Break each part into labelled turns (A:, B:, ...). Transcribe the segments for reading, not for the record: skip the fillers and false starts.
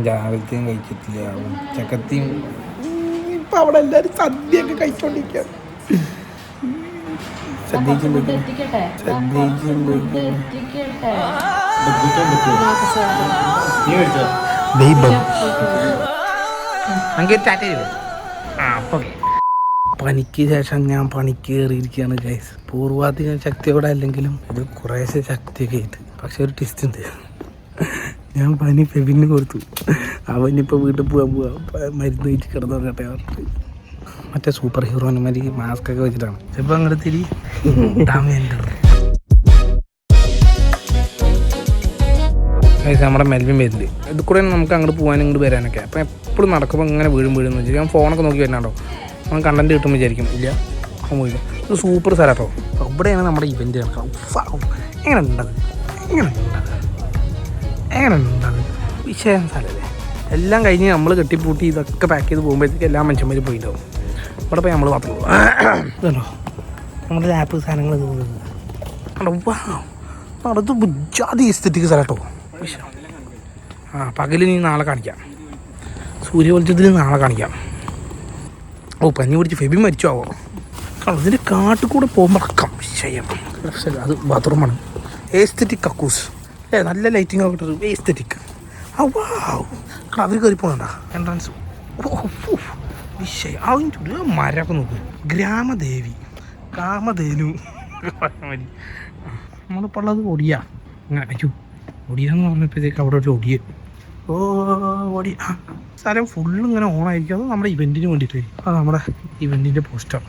A: രാവിലത്തെയും കഴിച്ചിട്ടില്ല, ഉച്ചക്കത്തെയും. ഇപ്പൊ അവിടെ എല്ലാരും സദ്യയൊക്കെ കഴിച്ചോണ്ടിരിക്കുക. പനിക്ക് ശേഷം ഞാൻ പണിക്ക് കയറിയിരിക്കുകയാണ് ഗൈസ്. പൂർവാധിക ശക്തിയോടെ അല്ലെങ്കിലും ഇത് കുറേശ്ശെ ശക്തിയൊക്കെ ആയിട്ട്. പക്ഷെ ഒരു ട്വിസ്റ്റ് ഉണ്ട്. ഞാൻ പനി ഫെബിന് കൊടുത്തു. അവനിപ്പോൾ വീട്ടിൽ പോവാ മരുന്ന് കഴിച്ച് കിടന്നോട്ടെ പറഞ്ഞിട്ട്. മറ്റേ സൂപ്പർ ഹീറോന്മാര് മാസ്ക് ഒക്കെ വെച്ചിട്ടാണ്. ചിലപ്പോൾ അങ്ങോട്ട് തിരി നമ്മുടെ മെൽവിൻ വരുന്നുണ്ട്. ഇത് കൂടെ നമുക്ക് അങ്ങോട്ട് പോകാനും ഇങ്ങോട്ട് വരാനൊക്കെ. അപ്പം എപ്പോഴും നടക്കുമ്പോൾ ഇങ്ങനെ വീഴുന്നു വെച്ചാൽ ഞാൻ ഫോണൊക്കെ നോക്കി വരുന്നുണ്ടോ, അവൻ കണ്ടന്റ് കിട്ടുമ്പോൾ വിചാരിക്കും. ഇല്ല, അവൻ പോയില്ല. ഇത് സൂപ്പർ സ്ഥലത്തോ. അവിടെയാണ് നമ്മുടെ ഇവൻറ്റ് നടക്കുക. എങ്ങനെ ഉണ്ടത് വിഷയം സ്ഥലമല്ലേ. എല്ലാം കഴിഞ്ഞ് നമ്മൾ കെട്ടിപ്പൂട്ടി ഇതൊക്കെ പാക്ക് ചെയ്ത് പോകുമ്പോഴത്തേക്ക് എല്ലാ മനുഷ്യന്മാരും പോയിട്ടുണ്ടാവും. ഇവിടെ പോയി നമ്മൾ മാത്രം ഇതല്ലോ നമ്മുടെ ലാപ്പ് സാധനങ്ങൾ നടത്ത് ബുജാതി എസ്തെറ്റിക് സ്ഥലം കേട്ടോ. പകല് നീ നാളെ കാണിക്കാം, സൂര്യവെളിച്ചത്തിൽ നാളെ കാണിക്കാം. പനി പിടിച്ച് ഫെബി മരിച്ചാവോ. ഇതിൻ്റെ കാട്ടിൽ കൂടെ പോകുമ്പോഴക്കം വിഷയം. അത് ബാത്റൂമാണ്. എസ്തെറ്റിക് കക്കൂസ് നല്ല ലൈറ്റിംഗ് ഒക്കെ ഇട്ടത് എസ്തെറ്റിക്. അവർ കയറി പോകണ്ട എൻട്രൻസ്. വിഷയം അതിൻ്റെ മരമൊക്കെ നോക്ക്. ഗ്രാമദേവി കാമധേനു നമ്മളിപ്പോൾ ഉള്ളത് ഒടിയ. അങ്ങനെ അയ്യോ ഒടിയാന്ന് പറഞ്ഞപ്പോഴത്തേക്ക് അവിടെ ഒരു ഒടിയ. ഒടിയ സ്ഥലം ഫുള്ള് ഇങ്ങനെ ഓണായിരിക്കും. അത് നമ്മുടെ ഇവൻറ്റിന് വേണ്ടിയിട്ട്. അത് നമ്മുടെ ഇവൻറ്റിൻ്റെ പോസ്റ്റർ.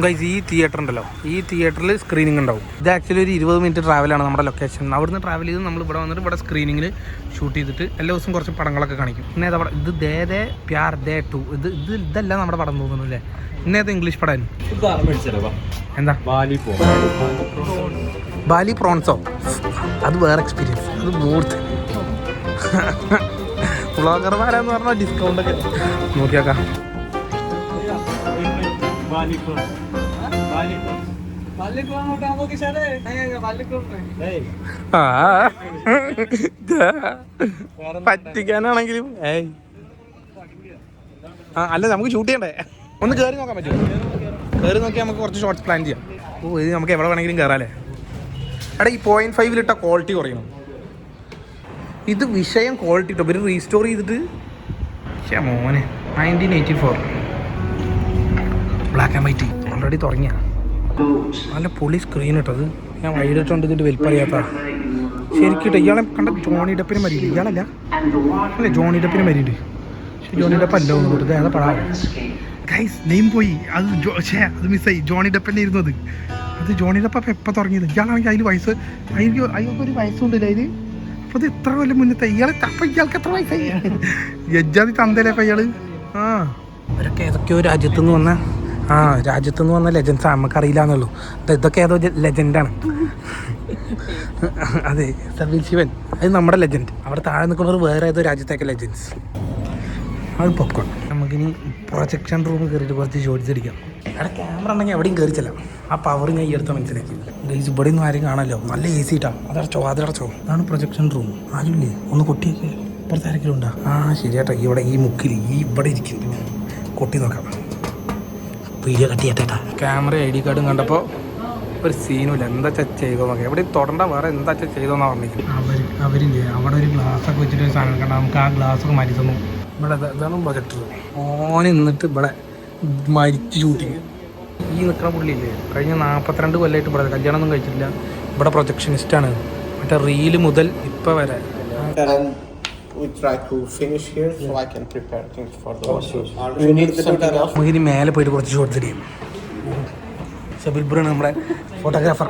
A: ഗൈസ്, ഈ തിയേറ്റർ ഉണ്ടല്ലോ, ഈ തിയേറ്ററിൽ സ്ക്രീനിങ് ഉണ്ടാവും. ഇത് ആക്ച്വലി ഒരു 20 മിനിറ്റ് ട്രാവലാണ് നമ്മുടെ ലൊക്കേഷൻ. അവിടുന്ന് ട്രാവൽ ചെയ്ത് നമ്മൾ ഇവിടെ വന്നിട്ട് ഇവിടെ സ്ക്രീനിങ്ങിൽ ഷൂട്ട് ചെയ്തിട്ട് എല്ലാ ദിവസവും കുറച്ച് പടങ്ങളൊക്കെ കാണിക്കും. പിന്നെ ഏതാ പടം? ഇത് ദേ പ്യാർ ദേ ടു. ഇതല്ല നമ്മുടെ പടം തോന്നുന്നു അല്ലേ? ഇന്നേത് ഇംഗ്ലീഷ് പടം എന്താ? ബാലി പ്രോൺസോ. അത് വേറെ എക്സ്പീരിയൻസ്. അത് മൂർത്ത് വ്ളോഗർമാരാന്ന് പറഞ്ഞാൽ ഡിസ്കൗണ്ടൊക്കെ നോക്കിയാക്കാം. പറ്റിക്കാനാണെങ്കിലും അല്ല, നമുക്ക് ഷൂട്ട് ചെയ്യണ്ടേ? ഒന്ന് കയറി നോക്കാൻ പറ്റുമോ? കയറി നോക്കിയാൽ നമുക്ക് കുറച്ച് ഷോർട്സ് പ്ലാൻ ചെയ്യാം. ഇത് നമുക്ക് എവിടെ വേണമെങ്കിലും കയറാല്ലേ. എടാ, ഈ 0.5 ക്വാളിറ്റി കുറയണം. ഇത് വിഷയം ക്വാളിറ്റി ഇട്ടോ. ഇവർ റീസ്റ്റോർ ചെയ്തിട്ട് മോനെ 1984 ബ്ലാക്ക് ആൻഡ് വൈറ്റ് ഓൾറെഡി തുടങ്ങിയ നല്ല പൊളി സ്ക്രീൻ ഇട്ടത്. ഞാൻ വൈകിട്ടുണ്ട് ഇതിൻ്റെ വലിപ്പറിയാത്ത ശരിക്കും ഇട്ടോ. ഇയാളെ കണ്ട ജോണി ഡെപ്പിന് മരിയില്ല. ഇയാളല്ല അല്ലേ, ജോണി ഡെപ്പിന് മരിയുണ്ട്. പക്ഷെ ജോണി ഡെപ്പ് അല്ല ഒന്നും കൊടുത്തത്. ഏതാ പടാ ഗൈസ്, നെയിം പോയി. അത് മിസ്സായി. ജോണി ഡെപ്പന്നെ ഇരുന്നത്. അത് ജോണി ഡെപ്പ് അപ്പം എപ്പോൾ തുടങ്ങിയത്? ഇയാളാണെങ്കിൽ അതിൽ വയസ്സ് അയ്യൊക്കെ ഒരു വയസ്സുണ്ടല്ലേ അതിൽ. അപ്പോൾ അത് എത്ര കൊല്ലം മുന്നത്തെ. അപ്പം ഇയാൾക്ക് എത്ര വയസ്സായി? യജ്ജാതി തന്തല്ലേ അപ്പം ഇയാൾ. അവരൊക്കെ ഏതൊക്കെയോ രാജ്യത്തുനിന്ന് വന്ന ലെജൻസാ. നമുക്കറിയില്ല എന്നുള്ളൂ. ഇതൊക്കെ ഏതോ ലെജൻഡാണ്. അതെ, സർവീൽ ശിവൻ അത് നമ്മുടെ ലെജൻഡ്. അവിടെ താഴെ നിൽക്കുന്നവർ വേറെ ഏതോ രാജ്യത്തേക്ക് ലെജൻസ്. അത് പോപ്കോൺ. നമുക്കിനി പ്രൊജക്ഷൻ റൂം കയറിയിട്ട് കുറച്ച് ഷോട്ട്സ് അടിക്കാം. അവിടെ ക്യാമറ ഉണ്ടെങ്കിൽ എവിടെയും കയറിച്ചില്ല. ആ പവർ ഞാൻ ഈ അടുത്ത് മനസ്സിലാക്കി. ഗൈസ്, ഇവിടെ ഒന്നും ആരും കാണാമല്ലോ. നല്ല AC ഇട്ടാ. അതടച്ചോ. അതാണ് പ്രൊജക്ഷൻ റൂം. ആരുമില്ലേ? ഒന്ന് കൊട്ടിയൊക്കെ ഇപ്പുറത്ത് ആരെങ്കിലും ഉണ്ടാ? ശരിയാട്ടോ. ഇവിടെ ഈ മുക്കിൽ ഇവിടെ ഇരിക്കുന്നുണ്ട്. കൊട്ടി നോക്കാം. വീഡിയോ കട്ട് ചെയ്യട്ടേട്ടാ. ക്യാമറ ID കാർഡും കണ്ടപ്പോൾ ഒരു സീനുമില്ല. എന്താ ചെയ്തോ നോക്കാം. എവിടെ തൊടണ്ട, വേറെ എന്താ ചെയ്തോന്നാ പറഞ്ഞിരിക്കും. അവരില്ലേ അവിടെ ഒരു ഗ്ലാസ്സൊക്കെ വെച്ചിട്ട് ഒരു സാധനം കണ്ട നമുക്ക് ആ ഗ്ലാസ്സൊക്കെ മാറ്റി തന്നു. ഇവിടെ ഇതാണ് പ്രൊജക്ടർ. ഓന് നിന്നിട്ട് ഇവിടെ മരിച്ച് ഷൂട്ടിങ്. ഈ നിൽക്കുന്ന പുള്ളിയില്ലേ, കഴിഞ്ഞ 42 കൊല്ലമായിട്ട് ഇവിടെ കല്യാണമൊന്നും കഴിച്ചിട്ടില്ല. ഇവിടെ പ്രൊജക്ഷനിസ്റ്റാണ്. മറ്റേ റീല് മുതൽ ഇപ്പം വരെ. നമുക്കിനി മേലെ പോയിട്ട് കുറച്ച് ഷോട്ട്സ് ചെയ്യും. ഷബിൽബുറാണ് നമ്മുടെ ഫോട്ടോഗ്രാഫർ.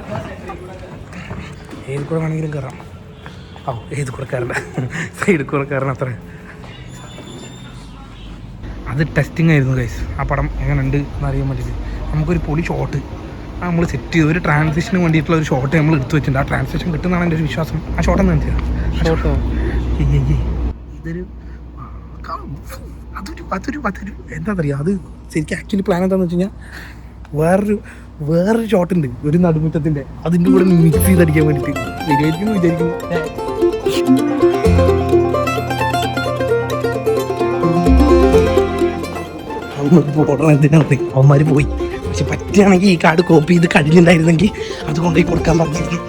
A: ഏത് കൂടെ വേണമെങ്കിലും കയറാം. ഏത് കൂടെ കയറണ്ട, സൈഡിൽ കൂടെ കയറണം. അത്ര അത് ടെസ്റ്റിംഗ് ആയിരുന്നു ഗൈസ്. ആ പടം എങ്ങനെ ഉണ്ട് എന്നറിയാൻ വേണ്ടിയിട്ട് നമുക്കൊരു പൊളി ഷോട്ട് നമ്മൾ സെറ്റ് ചെയ്ത് ഒരു ട്രാൻസിഷന് വേണ്ടിയിട്ടുള്ള ഒരു ഷോട്ട് നമ്മൾ എടുത്തു വെച്ചിട്ടുണ്ട്. ആ ട്രാൻസിഷൻ കിട്ടുന്നതാണ് എൻ്റെ ഒരു വിശ്വാസം. ആ ഷോട്ടെന്ന് കാണിച്ചാൽ അതൊരു എന്താ പറയുക, അത് ശരിക്കും ആക്ച്വലി പ്ലാൻ എന്താണെന്ന് വെച്ച് കഴിഞ്ഞാൽ വേറൊരു ഷോട്ടുണ്ട് ഒരു നടുമുറ്റത്തിൻ്റെ, അതിൻ്റെ കൂടെ മിക്സ് ചെയ്തടിക്കാൻ വേണ്ടിയിട്ട് വിചാരിക്കുന്നു. എന്തിനാണ് അവന്മാർ പോയി. പക്ഷെ പറ്റുകയാണെങ്കിൽ ഈ കാർഡ് കോപ്പി ചെയ്ത് കഴിഞ്ഞിട്ടുണ്ടായിരുന്നെങ്കിൽ അത് കൊണ്ടുപോയി കൊടുക്കാൻ പറഞ്ഞിരുന്നു.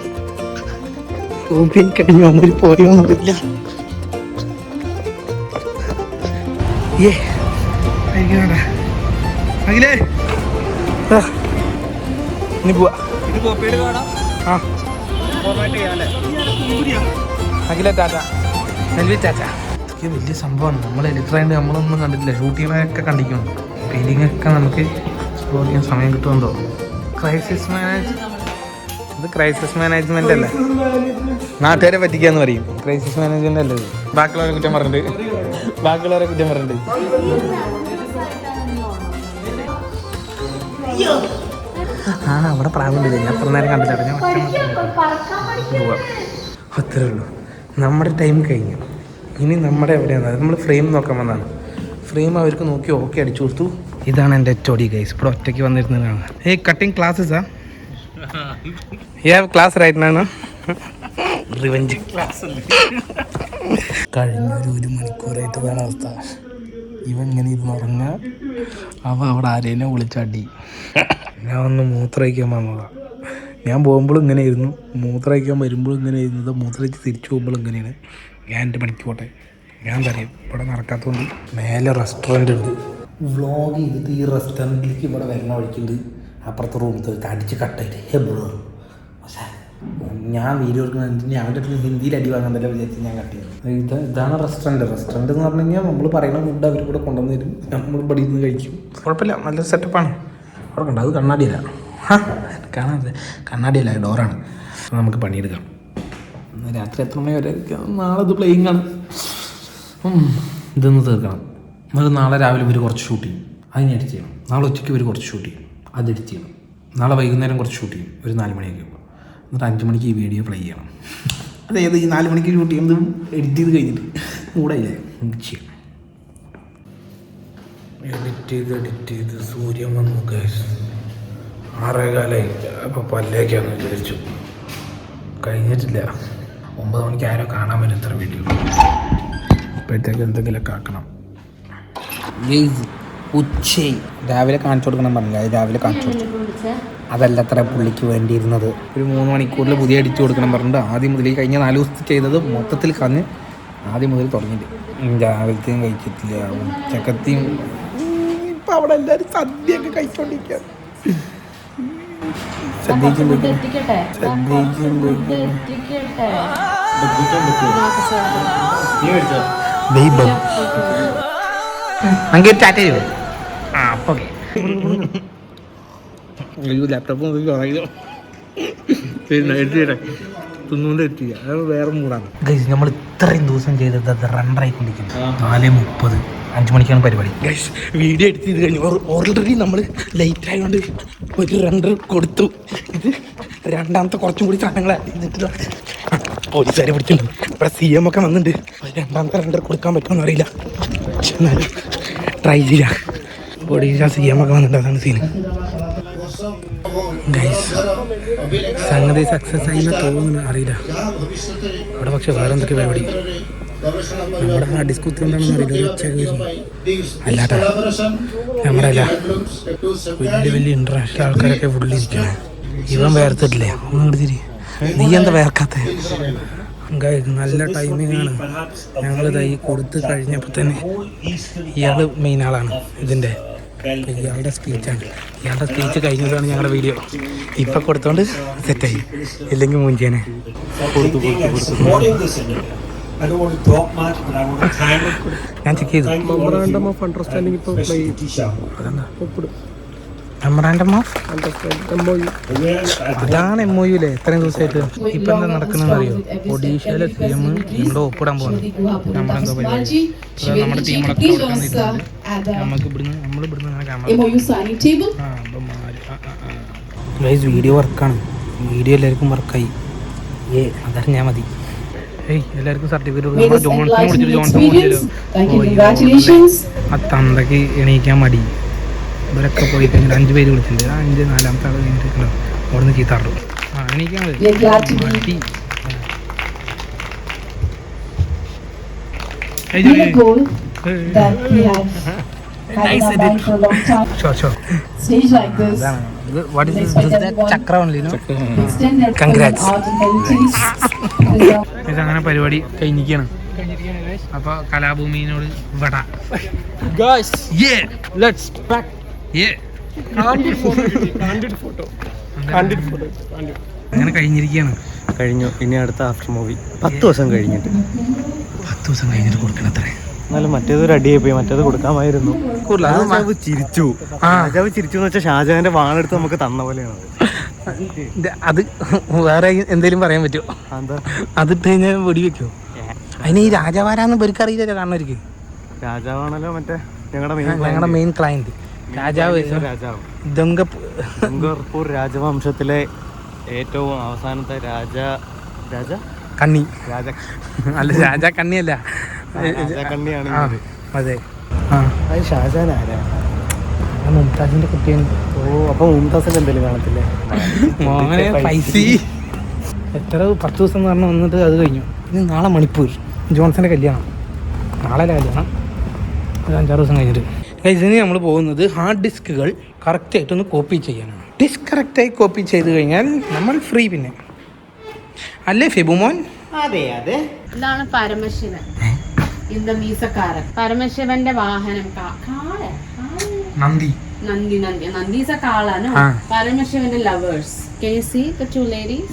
A: കോപ്പി കഴിഞ്ഞു അവന്മാർ പോയോന്നറിയില്ല. അഖിലേ ഇനി പോവാ. അഖില ടാറ്റ നെൽവി ടാറ്റ. ഇതൊക്കെ വലിയ സംഭവമാണ്. നമ്മൾ എഡിറ്ററായിട്ട് നമ്മളൊന്നും കണ്ടിട്ടില്ല. ഷൂട്ടിങ്ങിനൊക്കെ കണ്ടിരിക്കണം. ഫീലിംഗൊക്കെ നമുക്ക് എക്സ്പ്ലോർ ചെയ്യാൻ സമയം കിട്ടുമെന്തോ. ഇത് ക്രൈസിസ് മാനേജ്മെന്റ് അല്ലേ? നാട്ടുകാരെ പറ്റിക്കാന്ന് പറയും. ക്രൈസിസ് മാനേജ്മെന്റ് അല്ലേ ഇത്? ബാക്കിയുള്ളവരെ കുറ്റം പറഞ്ഞിട്ട് അവിടെ പ്രാവുണ്ടില്ല. ഞാൻ അത്ര നേരം കണ്ടില്ല. ഞാൻ അത്രേ ഉള്ളൂ. നമ്മുടെ ടൈം കഴിഞ്ഞു. ഇനി നമ്മുടെ എവിടെയാണ്? നമ്മൾ ഫ്രെയിം നോക്കാൻ വന്നതാണ്. ഫ്രെയിം അവർക്ക് നോക്കി ഓക്കെ അടിച്ചു കൊടുത്തു. ഇതാണ് എൻ്റെ HOD ഗൈസ്. ഇപ്പോൾ ഒറ്റയ്ക്ക് വന്നിരുന്നതാണ്. കട്ടിങ് ക്ലാസ്സസാ? ക്ലാസ് റൈറ്റ് നാണ് റിവെഞ്ച് ക്ലാസ്. കഴിഞ്ഞൊരു 1 മണിക്കൂറായിട്ടതാണ് അവസ്ഥ. ഇവൻ ഇങ്ങനെ ഇരുന്ന് ഉറങ്ങുക, അവിടെ ആരേനെ വിളിച്ചടി. ഞാൻ ഒന്ന് മൂത്രമൊഴിക്കാൻ വന്നതാണ്. ഞാൻ പോകുമ്പോഴും ഇങ്ങനെ ആയിരുന്നു, മൂത്രമൊഴിക്കാൻ വരുമ്പോഴും ഇങ്ങനെ ആയിരുന്നത്, മൂത്രമൊഴിച്ച് തിരിച്ചു പോകുമ്പോഴും ഇങ്ങനെയാണ്. ഞാൻ എൻ്റെ പണിക്ക് പോട്ടെ. ഞാൻ പറയും ഇവിടെ നടക്കാത്തതുകൊണ്ട് മേലെ റെസ്റ്റോറൻ്റ് ഉണ്ട്. വ്ളോഗ് ചെയ്തിട്ട് ഈ റെസ്റ്റോറൻറ്റിലേക്ക് ഇവിടെ വരുന്ന വഴിക്കുണ്ട്. അപ്പുറത്തെ റൂമിൽ അടിച്ച് കട്ടായിട്ട് ബ്രോ. പക്ഷേ ഞാൻ വീഡിയോ എടുക്കുന്നത് ഞാൻ അവൻ്റെ അടുത്ത് ഹിന്ദിയിൽ അടി വാങ്ങുന്നതല്ല വിചാരിച്ച് ഞാൻ കട്ട് ചെയ്തു. ഇതാണ് റെസ്റ്റോറൻറ്റ് എന്ന് പറഞ്ഞു കഴിഞ്ഞാൽ നമ്മൾ പറയുന്ന ഫുഡ് അവർ കൂടെ കൊണ്ടുവന്ന് തരും. നമ്മൾ ഇവിടെ ഇരുന്ന് കഴിക്കും. കുഴപ്പമില്ല, നല്ലൊരു സെറ്റപ്പാണ്. അവിടെ കണ്ടോ, അത് കണ്ണാടിയല്ല. കാണാതെ കണ്ണാടിയല്ല, ഡോറാണ്. നമുക്ക് പണിയെടുക്കാം. രാത്രി എത്ര മണി വരെ? നാളെ ഇത് പ്ലേയിങ് ആണ്. ഇതൊന്ന് തീർക്കണം. എന്നിട്ട് നാളെ രാവിലെ ഇവർ കുറച്ച് ഷൂട്ട് ചെയ്യും, അതിന് എഡിറ്റ് ചെയ്യണം. നാളെ ഉച്ചയ്ക്ക് ഇവർ കുറച്ച് ഷൂട്ട് ചെയ്യും, അത് എഡിറ്റ് ചെയ്യണം. നാളെ വൈകുന്നേരം കുറച്ച് ഷൂട്ട് ചെയ്യും, ഒരു 4 മണിയൊക്കെ ആകുമ്പോൾ. എന്നിട്ട് 5 മണിക്ക് ഈ വീഡിയോ പ്ലേ ചെയ്യണം. അതായത് ഈ 4 മണിക്ക് ഷൂട്ട് ചെയ്യുന്നത് എഡിറ്റ് ചെയ്ത് കഴിഞ്ഞിട്ട് കൂടെയില്ലേ നമുക്ക് ചെയ്യാം. എഡിറ്റ് ചെയ്ത് സൂര്യൻ വന്നു ഗൈസ്. 6:15 അപ്പോൾ പല്ലേക്കാന്ന് വിചാരിച്ചു. കഴിഞ്ഞിട്ടില്ല. 9 മണിക്ക് ആരോ കാണാൻ വരും ഇത്ര വീഡിയോ. അപ്പോഴത്തേക്ക് എന്തെങ്കിലുമൊക്കെ ആക്കണം. ഉച്ചയും രാവിലെ കാണിച്ചു കൊടുക്കണം പറഞ്ഞില്ല, അത് രാവിലെ കാണിച്ചു കൊടുത്തു. അതല്ല അത്ര പുള്ളിക്ക് വേണ്ടിയിരുന്നത്. ഒരു 3 മണിക്കൂറിൽ പുതിയ അടിച്ചു കൊടുക്കണം പറഞ്ഞിട്ട് ആദ്യം മുതൽ കഴിഞ്ഞ 4 ദിവസത്തെ ചെയ്തത് മൊത്തത്തിൽ കളഞ്ഞ് ആദ്യം മുതൽ തുടങ്ങിയിട്ട്. രാവിലത്തെയും കഴിച്ചിട്ടില്ല, ഉച്ചക്കത്തെയും. ഇപ്പം അവിടെ എല്ലാവരും സദ്യയൊക്കെ കഴിച്ചോണ്ടിരിക്കുക. ലാപ്ടോപ്പ് തിന്നുകൊണ്ട് എത്തില്ല, അത് വേറെ മൂടാണ്. ഗൈസ് നമ്മൾ ഇത്രയും ദിവസം ചെയ്തത് അത് റണ്ണറായിക്കൊണ്ടിരിക്കുന്നു. 4:30 5 മണിക്കാണ് പരിപാടി. ഗൈസ് വീഡിയോ എഡിറ്റ് ചെയ്ത് കഴിഞ്ഞു. ഓൾറെഡി നമ്മൾ ലേറ്റ് ആയതുകൊണ്ട് ഒരു റണ്ടർ കൊടുത്തു. ഇത് രണ്ടാമത്തെ കുറച്ചും കൂടി സാധനങ്ങൾ ആഡ് ചെയ്തിട്ട് പോലീസുകാരെ പിടിച്ചിട്ടുണ്ട്. ഇവിടെ CM ഒക്കെ വന്നിട്ടുണ്ട്. രണ്ടാമത്തെ റണ്ടർ കൊടുക്കാൻ പറ്റുമെന്ന് അറിയില്ല, പക്ഷെ എന്നാലും ട്രൈ ചെയ്യാം. പോലീസ് CM ഒക്കെ വന്നിട്ടുണ്ട്, അതാണ് സീന്. ഗൈസ് സംഗതി സക്സസ് ആയി തോന്നുന്നു, അറിയില്ല. അവിടെ പക്ഷെ വേറെ എന്തൊക്കെ പരിപാടി. നമ്മുടെ ആ ഡിസ്കുത്തി എന്താണെന്ന് അറിയില്ല. ഉച്ചയ്ക്ക് വരുന്നു അല്ലാട്ടാ, നമ്മുടെ അല്ല വലിയ വലിയ ഇൻ്റർനാഷണൽ ആൾക്കാരൊക്കെ ഫുള്ളിരിക്കണം. ഇവൻ വേർത്തിട്ടില്ലേ? ഒന്നും എടുത്തിരി. നീ എന്താ വേർക്കാത്ത? നല്ല ടൈമിംഗ് ആണ്. ഞങ്ങൾ തൈ കൊടുത്ത് കഴിഞ്ഞപ്പോൾ തന്നെ ഇയാൾ മെയിൻ ആളാണ് ഇതിൻ്റെ. ഇയാളുടെ സ്പീച്ചാണ്. ഇയാളുടെ സ്പീച്ച് കഴിഞ്ഞതാണ് ഞങ്ങളുടെ വീഡിയോ. ഇപ്പം കൊടുത്തോണ്ട് സെറ്റായി, ഇല്ലെങ്കിൽ മൂഞ്ചേനെ. ഞാൻ ചെക്ക് ചെയ്തു. അതാണ് MOU അല്ലേ? എത്രയും ദിവസമായിട്ട്. ഇപ്പം എന്താ നടക്കുന്നതെന്ന് അറിയോ? ഒഡീഷയിലെ CM ഇവിടെ ഒപ്പിടാൻ പോകുന്നു. നമ്മളെന്തോ പരിപാടി, നമ്മുടെ ടീമുകളൊക്കെ നമുക്ക് ഇവിടുന്ന് ഗൈസ് വീഡിയോ വർക്കാണ്. വീഡിയോ എല്ലാവർക്കും വർക്കായി. അതറിഞ്ഞാൽ മതി. എല്ലാവർക്കും സർട്ടിഫിക്കറ്റ് ജോൺസൺ ആ തന്തയ്ക്ക് എണീക്കാൻ മടി. ഇവരൊക്കെ പോയി കഴിഞ്ഞിട്ട് 5 പേര് വിളിച്ചിട്ടുണ്ട്. 5 4-ാമത്തെ ആൾ കഴിഞ്ഞിട്ട് അവിടെ നിന്ന് ചീത്താറുള്ളൂ. എണീക്കാൻ മതി. Nice edit. Sure.
B: Stage like this.
A: What is this? This is that chakra only, no?
B: Extend their
A: Congrats.
B: art and heritage.
A: ഇതങ്ങനെ പരിപാടി കഴിഞ്ഞിരിക്കുകയാണ്. അപ്പൊ കലാഭൂമിനോട് വട.
C: Guys,
A: Yeah.
C: let's pack.
A: Yeah.
C: Candid photo.
A: അങ്ങനെ കഴിഞ്ഞിരിക്കുകയാണ്.
D: കഴിഞ്ഞു. ഇനി അടുത്ത ആഫ്റ്റർ മൂവി 10 ദിവസം കഴിഞ്ഞിട്ട്.
A: 10 ദിവസം കഴിഞ്ഞിട്ട് കൊടുക്കണത്രേ.
D: എന്നാലും മറ്റേത് റെഡിയായി പോയി. മറ്റേത് കൊടുക്കാമായിരുന്നു. രാജാവ് ചിരിച്ചു. രാജാവ് ചിരിച്ചു എന്ന് വെച്ചാൽ ഷാജഹാന്റെ വാളെടുത്ത് നമുക്ക് തന്ന പോലെയാണ്.
A: അത് വേറെ എന്തെങ്കിലും പറയാൻ പറ്റുമോ?
D: എന്താ
A: അതിട്ട് കഴിഞ്ഞാൽ വെടി വെക്കുമോ? അതിന് ഈ രാജാവാരാന്ന് ഇവർക്ക് അറിയില്ല കാണുന്നവർക്ക്.
D: രാജാവാണല്ലോ മറ്റേ
A: ഞങ്ങളുടെ മെയിൻ ക്ലയന്റ് രാജാവ്.
D: രാജാവ്
A: ദുംഗർപൂർ
D: രാജവംശത്തിലെ ഏറ്റവും അവസാനത്തെ
A: കണ്ണി.
D: രാജ
A: അല്ല, രാജാ കണ്ണിയല്ല,
D: കണ്ണിയാണ്.
A: അതെ.
D: അത് ഷാജഹാൻ ആരാ?
A: മുംതാസിന്റെ കുട്ടിയാണ്.
D: ഓ, അപ്പൊ മുംതാസിന്റെ എന്തെങ്കിലും കാണത്തില്ലേ?
A: മോനെ പൈസി. എത്ര 10 ദിവസം എന്ന് പറഞ്ഞാൽ വന്നിട്ട് അത് കഴിഞ്ഞു. ഇനി നാളെ മണിപ്പൂർ ജോൺസന്റെ കല്യാണം. നാളെ കല്യാണം, ഒരു 5-6 ദിവസം കഴിഞ്ഞിട്ട്. ഇതിന് നമ്മൾ പോകുന്നത് ഹാർഡ് ഡിസ്കുകൾ കറക്റ്റായിട്ടൊന്ന് കോപ്പി ചെയ്യാനാണ്. ഡിസ്ക് കറക്റ്റായി കോപ്പി ചെയ്ത് കഴിഞ്ഞാൽ നമ്മൾ ഫ്രീ. പിന്നെ അല്ലേ ഫെബുമോൻ?
D: അതെ.
E: ഇതാണ് പരമശിവൻ, ഇന്ന മീസക്കാരൻ. പരമശിവന്റെ വാഹനം
A: നന്ദി.
E: നന്ദി is a കാളാണ്. പരമശിവന്റെ lovers. Can you see the two ladies?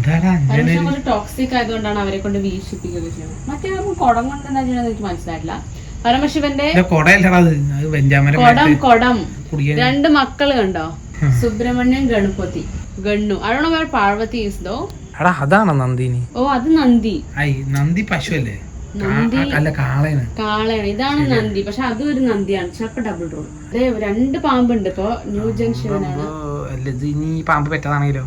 E: പരമശിവൻ ഒരു ടോക്സിക് ആയതുകൊണ്ടാണ് അവരെ കൊണ്ട് വീക്ഷിപ്പിക്കുക ചെയ്യുന്നത്. മറ്റേ കുടം കൊണ്ട് എന്താ ചെയ്യുന്നത് എനിക്ക് മനസ്സിലായിട്ടില്ല. പരമശിവന്റെ കൊടം 2 മക്കള് കണ്ടോ? Subramanian, Ganapathi, ഗണ്ണു. I don't know where Parvati is though.
A: എടാ അതാണോ നന്ദിനി?
E: ഓ, അത് നന്ദി.
A: നന്ദി പശു അല്ലേ?
E: നന്ദി
A: അല്ല, കാളയാണ്.
E: ഇതാണ് നന്ദി. പക്ഷെ അതും ഒരു നന്ദിയാണ്. ചിലപ്പോ ഡബിൾ റോൾ. അതെ, 2 പാമ്പുണ്ട് ഇപ്പൊ. ന്യൂ ജംഗ്ഷനാണ്.
A: ഇനി പാമ്പ് പെറ്റതാണെങ്കിലോ?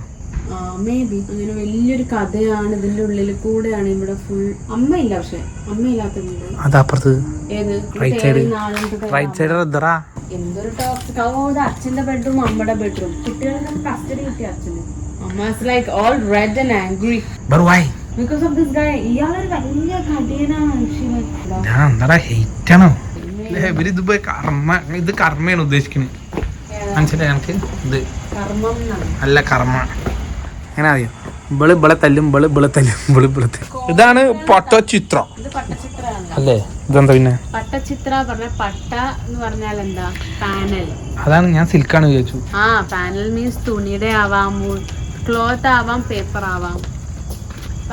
E: May be. അങ്ങനെ വലിയൊരു കഥയാണ്. ഇതിന്റെ ഉള്ളിൽ കൂടെയാണ് ഇവിടെ ഫുൾ. അമ്മയില്ല, പക്ഷെ അമ്മയില്ലാത്ത വീട്.
A: അതപ്പുറത്ത്
E: ഏത്
A: റൈറ്റ് സൈഡ്
E: എന്തൊരു ടോക്സിക്. ഓ, അച്ഛന്റെ ബെഡ്റൂം, അമ്മയുടെ ബെഡ്റൂം. കുട്ടികളുടെ കസ്റ്റഡി കിട്ടിയ അച്ഛന്. അമ്മ is like all red and angry because of this guy. ഇയാളൊരു വലിയ കഥേനാണ് ശിവൻ.
A: ഇത് കർമ്മയാണ് ഉദ്ദേശിക്കുന്നത്. മനസ്സിലായി എനിക്ക്? ഇത്
E: കർമ്മം
A: അല്ല, കർമ്മ. എങ്ങനെ അറിയാം? ബിളെ തല്ലും. ഇതാണ് പട്ടചിത്ര അല്ലേ? ഇതെന്താ പിന്നെ
E: പട്ടചിത്ര പറഞ്ഞ? പട്ട എന്ന് പറഞ്ഞാൽ എന്താ? പാനൽ.
A: അതാണ് ഞാൻ സിൽക്കാണ് വിചാരിച്ചു.
E: പാനൽ മീൻസ് തുണിയുടെ ആവാം, ക്ലോത്ത് ആവാം, പേപ്പർ ആവാം.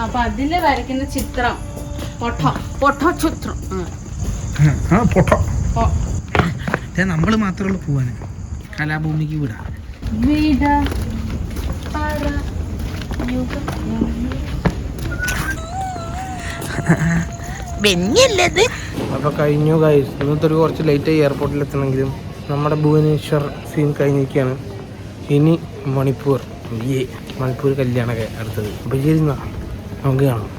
E: അപ്പൊ അതില് വരയ്ക്കുന്ന ചിത്രം പൊട്ടചിത്രം.
A: നമ്മള് മാത്രമേ പോവാന്. കലാഭൂമിക്ക് വിടാം. അപ്പൊ കഴിഞ്ഞു ഗൈസ്. ഇന്നത്തെ ഒരു കുറച്ച് ലേറ്റായി എയർപോർട്ടിൽ എത്തണമെങ്കിലും നമ്മുടെ ഭുവനേശ്വർ സീൻ കഴിഞ്ഞിരിക്കുകയാണ്. ഇനി മണിപ്പൂർ കല്യാണമൊക്കെ അടുത്തത്. അപ്പൊ ശരി, നമുക്ക് കാണാം.